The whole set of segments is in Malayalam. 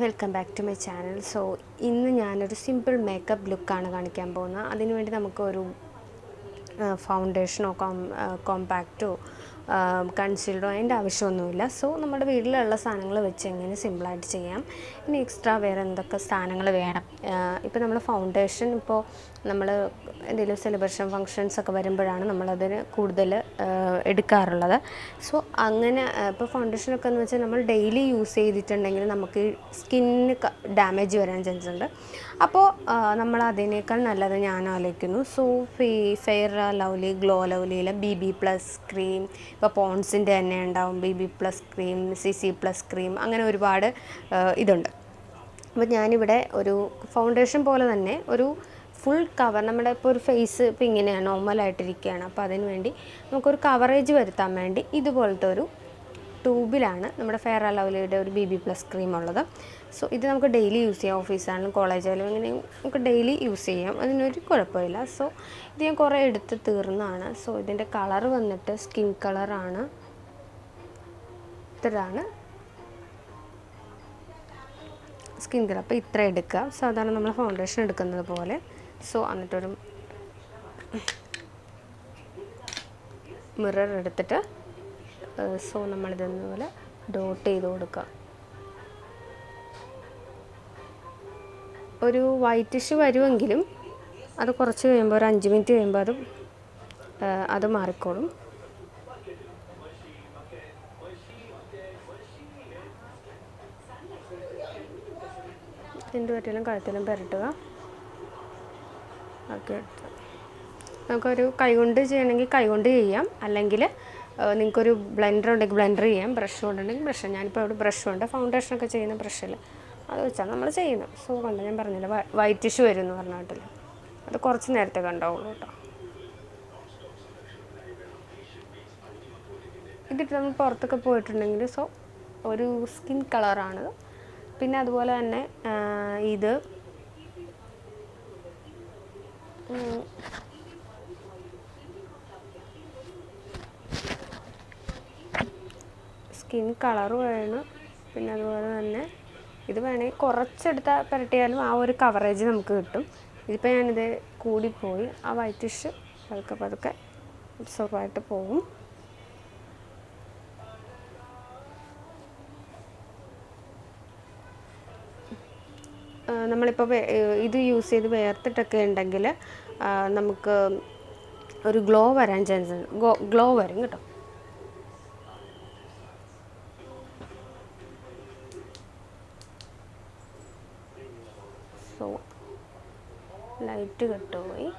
Welcome back to my channel. So ഇന്ന് ഞാനൊരു സിമ്പിൾ മേക്കപ്പ് ലുക്കാണ് കാണിക്കാൻ പോകുന്നത്. അതിനുവേണ്ടി നമുക്കൊരു ഫൗണ്ടേഷനോ കോമ്പാക്റ്റോ കൺസീലറോ അതിൻ്റെ ആവശ്യമൊന്നുമില്ല. സോ നമ്മുടെ വീട്ടിലുള്ള സാധനങ്ങൾ വെച്ച് എങ്ങനെ സിമ്പിളായിട്ട് ചെയ്യാം. ഇനി എക്സ്ട്രാ വേറെ എന്തൊക്കെ സാധനങ്ങൾ വേണം. ഇപ്പോൾ നമ്മൾ ഫൗണ്ടേഷൻ ഇപ്പോൾ നമ്മൾ എന്തെങ്കിലും സെലിബ്രേഷൻ ഫങ്ഷൻസ് ഒക്കെ വരുമ്പോഴാണ് നമ്മളതിന് കൂടുതൽ എടുക്കാറുള്ളത്. സോ അങ്ങനെ ഇപ്പോൾ ഫൗണ്ടേഷനൊക്കെ എന്ന് വെച്ചാൽ നമ്മൾ ഡെയിലി യൂസ് ചെയ്തിട്ടുണ്ടെങ്കിൽ നമുക്ക് സ്കിന്നിന് ഡാമേജ് വരാൻ ചാൻസ് ഉണ്ട്. അപ്പോൾ നമ്മൾ അതിനേക്കാൾ നല്ലത് ഞാൻ ആലോചിക്കുന്നു. സോ ഫെയർ ലവ്ലി ഗ്ലോ ലവ്ലിയിലെ BB+ ക്രീം, ഇപ്പോൾ പോൺസിൻ്റെ തന്നെ ഉണ്ടാവും BB+ ക്രീം, CC+ ക്രീം, അങ്ങനെ ഒരുപാട് ഇതുണ്ട്. അപ്പോൾ ഞാനിവിടെ ഒരു ഫൗണ്ടേഷൻ പോലെ തന്നെ ഒരു ഫുൾ കവർ, നമ്മുടെ ഇപ്പോൾ ഒരു ഫേസ് ഇപ്പോൾ ഇങ്ങനെയാണ് നോർമലായിട്ടിരിക്കുകയാണ്. അപ്പോൾ അതിന് വേണ്ടി നമുക്കൊരു കവറേജ് വരുത്താൻ വേണ്ടി ഇതുപോലത്തെ ഒരു ട്യൂബിലാണ് നമ്മുടെ ഫെയർ ലവ്ലിയുടെ ഒരു BB+ ക്രീം ഉള്ളത്. സോ ഇത് നമുക്ക് ഡെയിലി യൂസ് ചെയ്യാം. ഓഫീസാണെങ്കിലും കോളേജായാലും അങ്ങനെ നമുക്ക് ഡെയിലി യൂസ് ചെയ്യാം, അതിനൊരു കുഴപ്പമില്ല. സോ ഇത് ഞാൻ കുറേ എടുത്ത് തീർന്നതാണ്. സോ ഇതിൻ്റെ കളർ വന്നിട്ട് സ്കിൻ കളറാണ്. ഇതാണ് സ്കിൻ കളർ. അപ്പോൾ ഇത്ര എടുക്കുക, സാധാരണ നമ്മൾ ഫൗണ്ടേഷൻ എടുക്കുന്നത് പോലെ. സോ എന്നിട്ടൊരു മിറർ എടുത്തിട്ട് സോ നമ്മളിതൊന്നുപോലെ ഡോട്ട് ചെയ്ത് കൊടുക്കുക. ഒരു വൈറ്റിഷ് വരുമെങ്കിലും അത് കുറച്ച് കഴിയുമ്പോൾ ഒരു 5 മിനിറ്റ് കഴിയുമ്പോൾ അത് മാറിക്കോളും. ഇതിൻ്റെ പറ്റിയാലും കഴുത്തിലും പുരട്ടുക. ഓക്കെ, നമുക്കൊരു കൈകൊണ്ട് ചെയ്യണമെങ്കിൽ കൈകൊണ്ട് ചെയ്യാം, അല്ലെങ്കിൽ നിങ്ങൾക്കൊരു ബ്ലെൻഡർ ഉണ്ടെങ്കിൽ ബ്ലെൻഡർ ചെയ്യാം, ബ്രഷ് കൊണ്ടുണ്ടെങ്കിൽ ബ്രഷ്. ഞാനിപ്പോൾ ഇവിടെ ബ്രഷ് കൊണ്ട് ഫൗണ്ടേഷനൊക്കെ ചെയ്യുന്ന ബ്രഷിൽ അത് വെച്ചാണ് നമ്മൾ ചെയ്യുന്നത്. സോ കണ്ട് ഞാൻ പറഞ്ഞില്ല വൈറ്റിഷ് വരും എന്ന് പറഞ്ഞിട്ടില്ല, അത് കുറച്ച് നേരത്തെ കണ്ടാവുള്ളൂ കേട്ടോ. ഇതിട്ട് നമ്മൾ പുറത്തൊക്കെ പോയിട്ടുണ്ടെങ്കിൽ സോ ഒരു സ്കിൻ കളറാണിത്. പിന്നെ അതുപോലെ തന്നെ ഇത് സ്കിൻ കളർ വേണം. പിന്നെ അതുപോലെ തന്നെ ഇത് വേണമെങ്കിൽ കുറച്ചെടുത്താൽ പുരട്ടിയാലും ആ ഒരു കവറേജ് നമുക്ക് കിട്ടും. ഇതിപ്പോൾ ഞാനിത് കൂടിപ്പോയി, ആ വൈറ്റിഷ് പതുക്കെ പതുക്കെ അബ്സോർബായിട്ട് പോകും. നമ്മളിപ്പോൾ ഇത് യൂസ് ചെയ്ത് വേർത്തിട്ടൊക്കെ ഉണ്ടെങ്കിൽ നമുക്ക് ഒരു ഗ്ലോ വരാൻ ചാൻസ് ഉണ്ട്. ഗ്ലോ വരും കേട്ടോ. സോ ലൈറ്റ് കെട്ടുപോയി.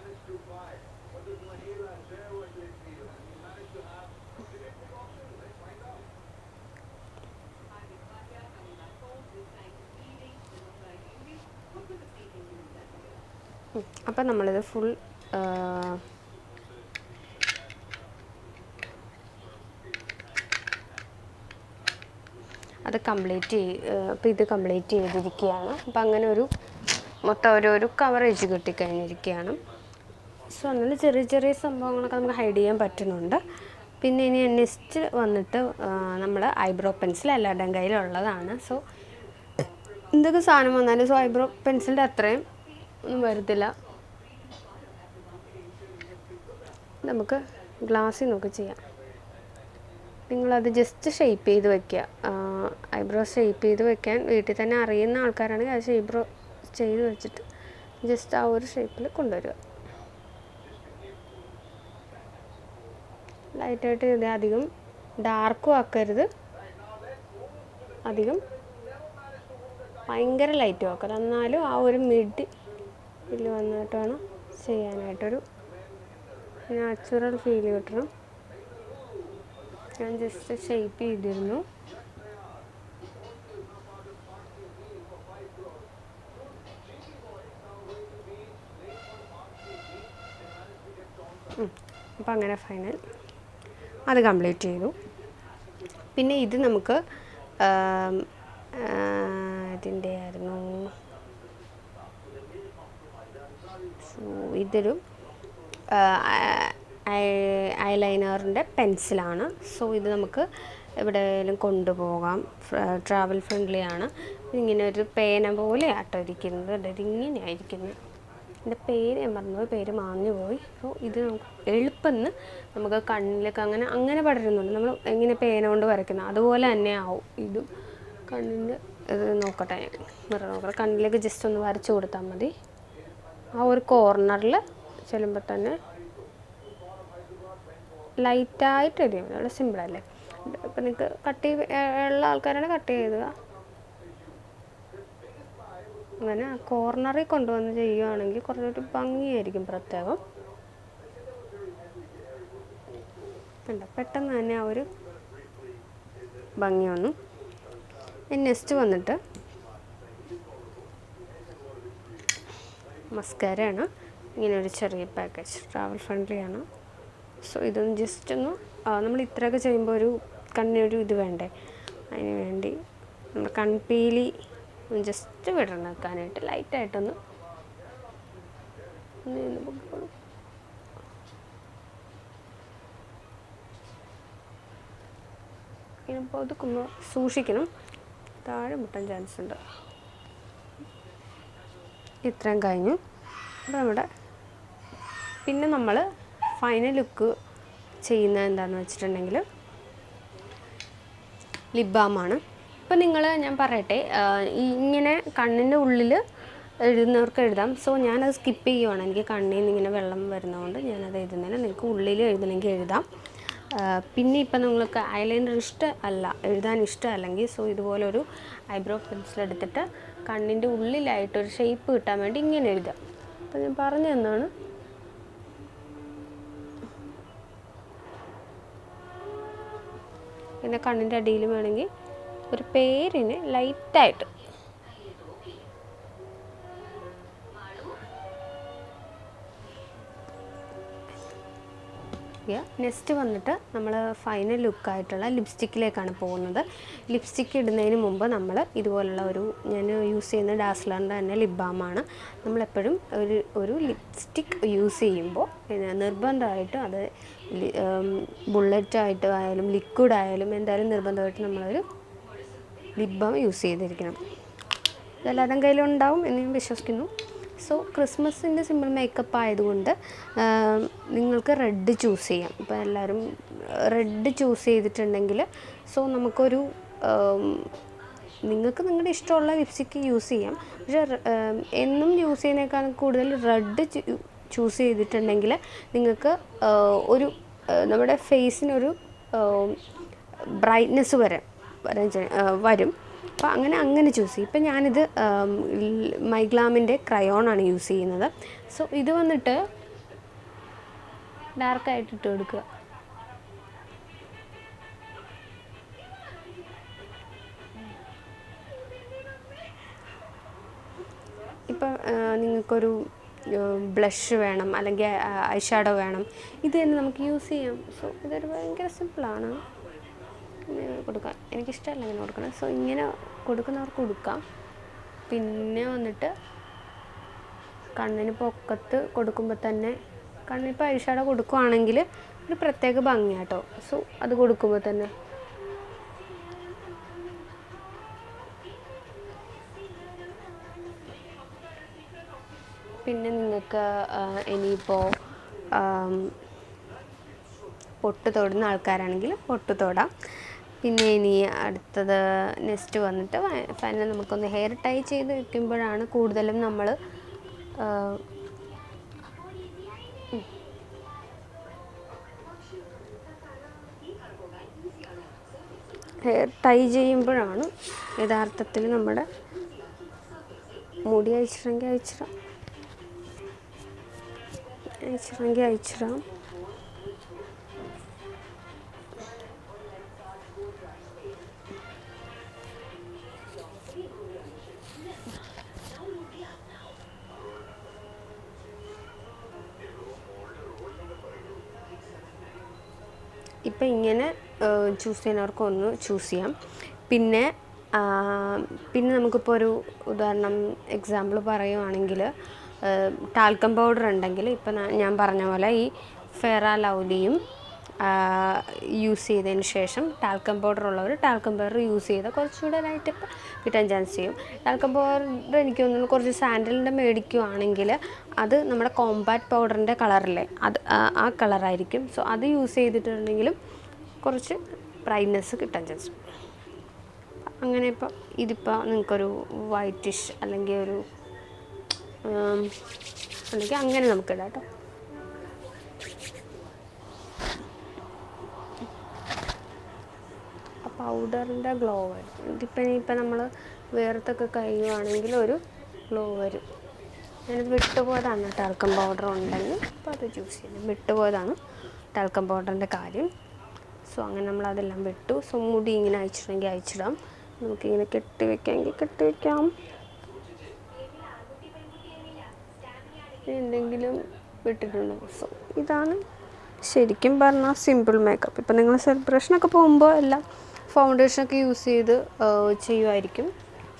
അപ്പം നമ്മളിത് ഫുൾ അത് കംപ്ലീറ്റ് അപ്പോൾ ഇത് കംപ്ലീറ്റ് ചെയ്തിരിക്കുകയാണ്. അപ്പം അങ്ങനെ ഒരു മൊത്തം ഒരു കവറേജ് കിട്ടിക്കഴിഞ്ഞിരിക്കുകയാണ്. സോ അങ്ങനെ ചെറിയ ചെറിയ സംഭവങ്ങളൊക്കെ നമുക്ക് ഹൈഡ് ചെയ്യാൻ പറ്റുന്നുണ്ട്. പിന്നെ ഇനി നെക്സ്റ്റ് വന്നിട്ട് നമ്മൾ ഐബ്രോ പെൻസിൽ എല്ലാവരുടെയും കയ്യിലുള്ളതാണ്. സോ എന്തൊക്കെ സാധനം വന്നാലും സോ ഐബ്രോ പെൻസിലിൻ്റെ അത്രയും ഒന്നും വരത്തില്ല. നമുക്ക് ഗ്ലാസ്സിൽ നോക്കി ചെയ്യാം. നിങ്ങളത് ജസ്റ്റ് ഷേപ്പ് ചെയ്ത് വയ്ക്കുക. ഐബ്രോ ഷേപ്പ് ചെയ്ത് വയ്ക്കാൻ വീട്ടിൽ തന്നെ അറിയുന്ന ആൾക്കാരാണെങ്കിൽ അത് ഐബ്രോ ചെയ്ത് വെച്ചിട്ട് ജസ്റ്റ് ആ ഒരു ഷേപ്പിൽ കൊണ്ടുവരിക. ലൈറ്റായിട്ട് ഇത് അധികം ഡാർക്കും ആക്കരുത്, അധികം ഭയങ്കര ലൈറ്റും ആക്കരുത്. എന്നാലും ആ ഒരു മിഡിൽ വന്നിട്ട് വേണം ചെയ്യാനായിട്ടൊരു നാച്ചുറൽ ഫീൽ കിട്ടണം. ഞാൻ ജസ്റ്റ് ഷേപ്പ് ചെയ്തിരുന്നു. അപ്പം അങ്ങനെ ഫൈനൽ അത് കംപ്ലീറ്റ് ചെയ്തു. പിന്നെ ഇത് നമുക്ക് ഇതിൻ്റെ ആയിരുന്നു. സോ ഇതൊരു ഐലൈനറിൻ്റെ പെൻസിലാണ്. സോ ഇത് നമുക്ക് എവിടെയെങ്കിലും കൊണ്ടുപോകാം. ട്രാവൽ ഫ്രണ്ട്ലിയാണ്. ഇങ്ങനെ ഒരു പേന പോലെ ആട്ടോ ഇരിക്കുന്നത്. ഇതിങ്ങനെ ആയിരിക്കുന്നത്. എൻ്റെ പേര് ഞാൻ പറഞ്ഞത് പേര് മാഞ്ഞു പോയി. സോ ഇത് നമുക്ക് എളുപ്പമെന്ന് നമുക്ക് കണ്ണിലേക്ക് അങ്ങനെ പടരുന്നുണ്ട്. നമ്മൾ എങ്ങനെ പേന കൊണ്ട് വരയ്ക്കുന്നത് അതുപോലെ തന്നെ ആവും ഇതും. കണ്ണിൻ്റെ ഇത് നോക്കട്ടെ, മിറർ നോക്കട്ടെ. കണ്ണിലേക്ക് ജസ്റ്റ് ഒന്ന് വരച്ച് കൊടുത്താൽ മതി. ആ ഒരു കോർണറിൽ ചെല്ലുമ്പോൾ തന്നെ ലൈറ്റായിട്ട് എഴുതിയാൽ മതി. വളരെ സിമ്പിളല്ലേ. ഇപ്പം നിങ്ങൾക്ക് കട്ട് ഉള്ള ആൾക്കാരാണ് കട്ട് ചെയ്തുക. അങ്ങനെ കോർണറിൽ കൊണ്ടുവന്ന് ചെയ്യുകയാണെങ്കിൽ കുറച്ചൊരു ഭംഗിയായിരിക്കും പ്രത്യേകം. കണ്ടോ, പെട്ടെന്ന് തന്നെ ആ ഒരു ഭംഗി വന്നു. നെക്സ്റ്റ് വന്നിട്ട് മസ്കാരയാണ്. ഇങ്ങനെ ഒരു ചെറിയ പാക്കേജ്, ട്രാവൽ ഫ്രണ്ട്ലിയാണ്. സോ ഇതൊന്ന് ജസ്റ്റ് ഒന്ന് നമ്മൾ ഇത്രയൊക്കെ ചെയ്യുമ്പോൾ ഒരു കണ്ണിനൊരു ഇത് വേണ്ടേ, അതിന് വേണ്ടി നമ്മൾ കൺപീലി ജസ്റ്റ് വിടണം വെക്കാനായിട്ട് ലൈറ്റായിട്ടൊന്ന് ഇനിയിപ്പോൾ ഒതുക്കുമ്പോൾ സൂക്ഷിക്കണം, താഴെ മുട്ടാൻ ചാൻസ് ഉണ്ട്. ഇത്രയും കഴിഞ്ഞു. അപ്പോൾ നമ്മുടെ പിന്നെ നമ്മൾ ഫൈനൽ ലുക്ക് ചെയ്യുന്നത് എന്താണെന്ന് വെച്ചിട്ടുണ്ടെങ്കിൽ ലിപ് ബാമാണ്. ഇപ്പോൾ ഞാൻ പറയട്ടെ, ഇങ്ങനെ കണ്ണിൻ്റെ ഉള്ളിൽ എഴുതുന്നവർക്ക് എഴുതാം. സോ ഞാനത് സ്കിപ്പ് ചെയ്യുവാണ്. എനിക്ക് കണ്ണിൽ നിന്ന് ഇങ്ങനെ വെള്ളം വരുന്നതുകൊണ്ട് ഞാനത് എഴുതുന്നില്ല. നിങ്ങൾക്ക് ഉള്ളിൽ എഴുതണമെങ്കിൽ എഴുതാം. പിന്നെ ഇപ്പം നിങ്ങൾക്ക് ഐലൈനർ എഴുതാൻ ഇഷ്ടമല്ലെങ്കിൽ സോ ഇതുപോലൊരു ഐബ്രോ പെൻസിൽ എടുത്തിട്ട് കണ്ണിൻ്റെ ഉള്ളിലായിട്ടൊരു ഷേപ്പ് കിട്ടാൻ വേണ്ടി ഇങ്ങനെ എഴുതാം. അപ്പോൾ ഞാൻ പറഞ്ഞു തന്നാണ്. പിന്നെ കണ്ണിൻ്റെ അടിയിൽ വേണമെങ്കിൽ ഒരു പേരിന് ലൈറ്റായിട്ട് നെക്സ്റ്റ് വന്നിട്ട് നമ്മൾ ഫൈനൽ ലുക്കായിട്ടുള്ള ലിപ്സ്റ്റിക്കിലേക്കാണ് പോകുന്നത്. ലിപ്സ്റ്റിക്ക് ഇടുന്നതിന് മുമ്പ് നമ്മൾ ഇതുപോലുള്ള ഞാൻ യൂസ് ചെയ്യുന്ന ഡാസ്ലറിൻ്റെ തന്നെ ലിപ് ബാമാണ്. നമ്മളെപ്പോഴും ഒരു ലിപ്സ്റ്റിക്ക് യൂസ് ചെയ്യുമ്പോൾ നിർബന്ധമായിട്ടും അത് ബുള്ളറ്റായിട്ട് ആയാലും ലിക്വിഡ് ആയാലും എന്തായാലും നിർബന്ധമായിട്ട് നമ്മളൊരു ലിപ് ബാം യൂസ് ചെയ്തിരിക്കണം. ഇതെല്ലാവരും കയ്യിലുണ്ടാവും എന്ന് ഞാൻ വിശ്വസിക്കുന്നു. സോ ക്രിസ്മസിൻ്റെ സിമ്പിൾ മേക്കപ്പ് ആയതുകൊണ്ട് നിങ്ങൾക്ക് റെഡ് ചൂസ് ചെയ്യാം. ഇപ്പോൾ എല്ലാവരും റെഡ് ചൂസ് ചെയ്തിട്ടുണ്ടെങ്കിൽ സോ നമുക്കൊരു നിങ്ങൾക്ക് നിങ്ങളുടെ ഇഷ്ടമുള്ള ലിപ്സ്റ്റിക്ക് യൂസ് ചെയ്യാം. പക്ഷേ എന്നും യൂസ് ചെയ്യുന്നതിനേക്കാൾ കൂടുതൽ റെഡ് ചൂസ് ചെയ്തിട്ടുണ്ടെങ്കിൽ നിങ്ങൾക്ക് ഒരു നമ്മുടെ ഫേസിനൊരു ബ്രൈറ്റ്നെസ് വരും. അപ്പോൾ അങ്ങനെ ചൂസ് ചെയ്യും. ഇപ്പം ഞാനിത് മൈഗ്ലാമിൻ്റെ ക്രയോണാണ് യൂസ് ചെയ്യുന്നത്. സോ ഇത് വന്നിട്ട് ഡാർക്കായിട്ട് ഇട്ട് കൊടുക്കുക. ഇപ്പം നിങ്ങൾക്കൊരു ബ്ലഷ് വേണം അല്ലെങ്കിൽ ഐ ഷാഡോ വേണം, ഇത് തന്നെ നമുക്ക് യൂസ് ചെയ്യാം. സോ ഇതൊരു ഭയങ്കര സിമ്പിളാണ്. ഇങ്ങനെ കൊടുക്കാം. എനിക്കിഷ്ടമല്ല ഇങ്ങനെ കൊടുക്കണം. സോ ഇങ്ങനെ കൊടുക്കുന്നവർക്ക് കൊടുക്കാം. പിന്നെ വന്നിട്ട് കണ്ണിന് പൊക്കത്ത് കൊടുക്കുമ്പോൾ തന്നെ കണ്ണിപ്പോൾ ഐ ഷാഡോ കൊടുക്കുകയാണെങ്കിൽ ഒരു പ്രത്യേക ഭംഗിയാട്ടോ. സോ അത് കൊടുക്കുമ്പോൾ തന്നെ പിന്നെ നിങ്ങൾക്ക് ഇനിയിപ്പോൾ പൊട്ട് തൊടുന്ന ആൾക്കാരാണെങ്കിൽ പൊട്ട് തൊടാം. പിന്നെ ഇനി അടുത്തത് നെക്സ്റ്റ് വന്നിട്ട് ഫൈനൽ നമുക്കൊന്ന് ഹെയർ ടൈ ചെയ്ത് വയ്ക്കുമ്പോഴാണ് കൂടുതലും നമ്മൾ ഹെയർ ടൈ ചെയ്യുമ്പോഴാണ് യഥാർത്ഥത്തിൽ നമ്മുടെ മുടി അയച്ചിടാം. ഇപ്പം ഇങ്ങനെ ചൂസ് ചെയ്യുന്നവർക്ക് ഒന്ന് ചൂസ് ചെയ്യാം. പിന്നെ നമുക്കിപ്പോൾ ഒരു ഉദാഹരണം എക്സാമ്പിൾ പറയുവാണെങ്കിൽ ടാൽക്കം പൗഡർ ഉണ്ടെങ്കിൽ ഇപ്പം ഞാൻ പറഞ്ഞ പോലെ ഈ ഫെയർ ലവ്ലിയും യൂസ് ചെയ്തതിന് ശേഷം ടാൽക്കം പൗഡർ ഉള്ളവർ ടാൽക്കം പൗഡർ യൂസ് ചെയ്താൽ കുറച്ചുകൂടെ ലൈറ്റപ്പ് കിട്ടാൻ ചാൻസ് ചെയ്യും. ടാൽക്കം പൗഡർ എനിക്ക് തോന്നുന്നു കുറച്ച് സാൻഡലിൻ്റെ മേടിക്കുകയാണെങ്കിൽ അത് നമ്മുടെ കോമ്പാക്ട് പൗഡറിൻ്റെ കളറില്ലേ അത് ആ കളറായിരിക്കും. സോ അത് യൂസ് ചെയ്തിട്ടുണ്ടെങ്കിലും കുറച്ച് ബ്രൈറ്റ്നെസ് കിട്ടാൻ ചാൻസ്. അങ്ങനെ ഇപ്പോൾ ഇതിപ്പോൾ നിങ്ങൾക്കൊരു വൈറ്റിഷ് അല്ലെങ്കിൽ ഒരു അല്ലെങ്കിൽ അങ്ങനെ നമുക്കിടാം കേട്ടോ. പൗഡറിൻ്റെ ഗ്ലോ വരും. ഇനിയിപ്പോൾ നമ്മൾ വേർത്തൊക്കെ കഴിയുവാണെങ്കിൽ ഒരു ഗ്ലോ വരും. ഞാനിത് വിട്ടുപോയതാണ് ടാൽക്കം പൗഡർ ഉണ്ടെങ്കിൽ അപ്പോൾ അത് ചൂസ് ചെയ്യും. വിട്ടുപോയതാണ് ടാൽക്കം പൗഡറിൻ്റെ കാര്യം. സോ അങ്ങനെ നമ്മളതെല്ലാം വിട്ടു. സോ മുടി ഇങ്ങനെ അയച്ചിട്ടുണ്ടെങ്കിൽ അയച്ചിടാം, നമുക്കിങ്ങനെ കെട്ടിവെക്കാമെങ്കിൽ കെട്ടിവെക്കാം. എന്തെങ്കിലും വിട്ടിട്ടുണ്ടോ? സോ ഇതാണ് ശരിക്കും പറഞ്ഞാൽ സിമ്പിൾ മേക്കപ്പ്. ഇപ്പം നിങ്ങൾ സെലിബ്രേഷനൊക്കെ പോകുമ്പോൾ എല്ലാം ഫൗണ്ടേഷനൊക്കെ യൂസ് ചെയ്ത് ചെയ്യുമായിരിക്കും.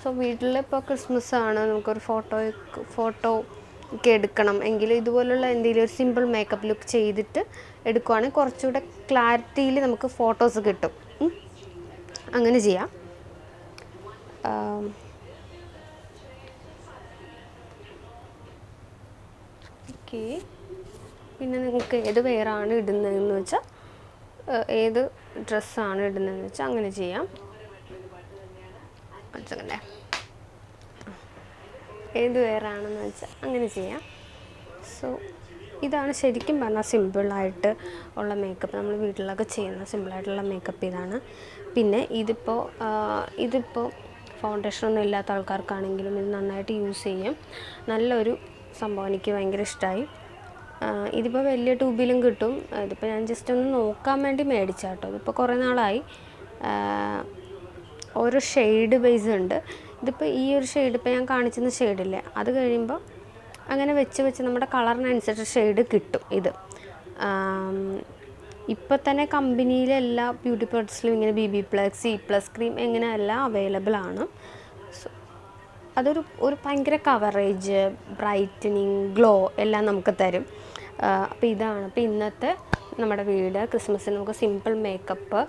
സോ വീട്ടിലിപ്പോൾ ക്രിസ്മസ് ആണ്, നമുക്കൊരു ഫോട്ടോ ഒക്കെ എടുക്കണം എങ്കിൽ ഇതുപോലുള്ള എന്തെങ്കിലും ഒരു സിമ്പിൾ മേക്കപ്പ് ലുക്ക് ചെയ്തിട്ട് എടുക്കുവാണെങ്കിൽ കുറച്ചുകൂടെ ക്ലാരിറ്റിയിൽ നമുക്ക് ഫോട്ടോസ് കിട്ടും. അങ്ങനെ ചെയ്യാം. ഓക്കെ, പിന്നെ നിങ്ങൾക്ക് ഏത് വെയറാണ് ഇടുന്നതെന്ന് വെച്ചാൽ ഏത് ഡ്രസ്സാണ് ഇടുന്നതെന്ന് വെച്ചാൽ അങ്ങനെ ചെയ്യാം. മനസ്സിലല്ലേ? ഏത് വെയറാണെന്ന് വെച്ചാൽ അങ്ങനെ ചെയ്യാം. സോ ഇതാണ് ശരിക്കും പറഞ്ഞാൽ സിമ്പിളായിട്ട് ഉള്ള മേക്കപ്പ്. നമ്മൾ വീട്ടിലൊക്കെ ചെയ്യുന്ന സിമ്പിളായിട്ടുള്ള മേക്കപ്പ് ഇതാണ്. പിന്നെ ഇതിപ്പോൾ ഫൗണ്ടേഷനൊന്നും ഇല്ലാത്ത ആൾക്കാർക്കാണെങ്കിലും ഇത് നന്നായിട്ട് യൂസ് ചെയ്യും. നല്ലൊരു സംഭവം, എനിക്ക് ഭയങ്കര ഇഷ്ടമായി. ഇതിപ്പോൾ വലിയ ട്യൂബിലും കിട്ടും. ഇതിപ്പോൾ ഞാൻ ജസ്റ്റ് ഒന്ന് നോക്കാൻ വേണ്ടി മേടിച്ചാട്ടോ. ഇതിപ്പോൾ കുറേ നാളായി. ഓരോ ഷെയ്ഡ് ബേസ് ഉണ്ട്. ഇതിപ്പോൾ ഈ ഒരു ഷെയ്ഡ് ഇപ്പോൾ ഞാൻ കാണിച്ചിരുന്ന ഷെയ്ഡില്ലേ, അത് കഴിയുമ്പോൾ അങ്ങനെ വെച്ച് നമ്മുടെ കളറിനനുസരിച്ച് ഷെയ്ഡ് കിട്ടും. ഇത് ഇപ്പോൾ തന്നെ കമ്പനിയിലെ എല്ലാ ബ്യൂട്ടി പ്രോഡക്ട്സിലും ഇങ്ങനെ BB+, C+ ക്രീം ഇങ്ങനെ എല്ലാം അവൈലബിൾ ആണ്. സോ അതൊരു ഭയങ്കര കവറേജ്, ബ്രൈറ്റനിങ്, ഗ്ലോ എല്ലാം നമുക്ക് തരും. അപ്പോൾ ഇതാണ്. അപ്പോൾ ഇന്നത്തെ നമ്മുടെ വീട് ക്രിസ്മസിന് നമുക്ക് സിമ്പിൾ മേക്കപ്പ്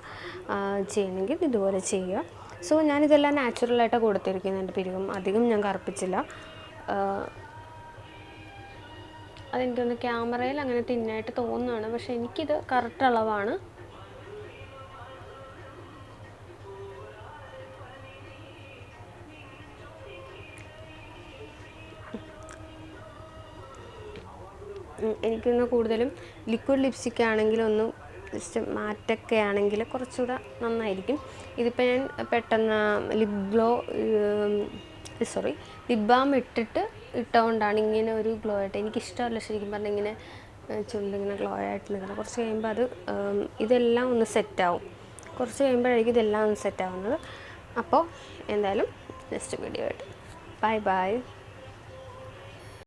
ചെയ്യണമെങ്കിൽ ഇതുപോലെ ചെയ്യുക. സോ ഞാനിതെല്ലാം നാച്ചുറലായിട്ടാണ് കൊടുത്തിരിക്കുന്നുണ്ട്. അധികം ഞാൻ കറുപ്പിച്ചില്ല. അതെനിക്കൊന്ന് ക്യാമറയിൽ അങ്ങനെ തിന്നായിട്ട് തോന്നുന്നതാണ്, പക്ഷെ എനിക്കിത് കറക്റ്റ് അളവാണ്. എനിക്കൊന്ന് കൂടുതലും ലിക്വിഡ് ലിപ്സ്റ്റിക് ആണെങ്കിൽ ഒന്ന് ജസ്റ്റ് മാറ്റൊക്കെ ആണെങ്കിൽ കുറച്ചുകൂടെ നന്നായിരിക്കും. ഇതിപ്പോൾ ഞാൻ പെട്ടെന്ന് ലിപ് ബാം ഇട്ടുകൊണ്ടാണ് ഇങ്ങനെ ഒരു ഗ്ലോ ആയിട്ട്. എനിക്കിഷ്ടമല്ല ശരിക്കും പറഞ്ഞാൽ ഇങ്ങനെ ചുണ്ടിങ്ങനെ ഗ്ലോ ആയിട്ട് നിൽക്കണം. കുറച്ച് കഴിയുമ്പോൾ ഇതെല്ലാം ഒന്ന് സെറ്റാവും. കുറച്ച് കഴിയുമ്പോഴായിരിക്കും ഇതെല്ലാം ഒന്ന് സെറ്റാവുന്നത്. അപ്പോൾ എന്തായാലും നെക്സ്റ്റ് വീഡിയോ ആയിട്ട് ബൈ.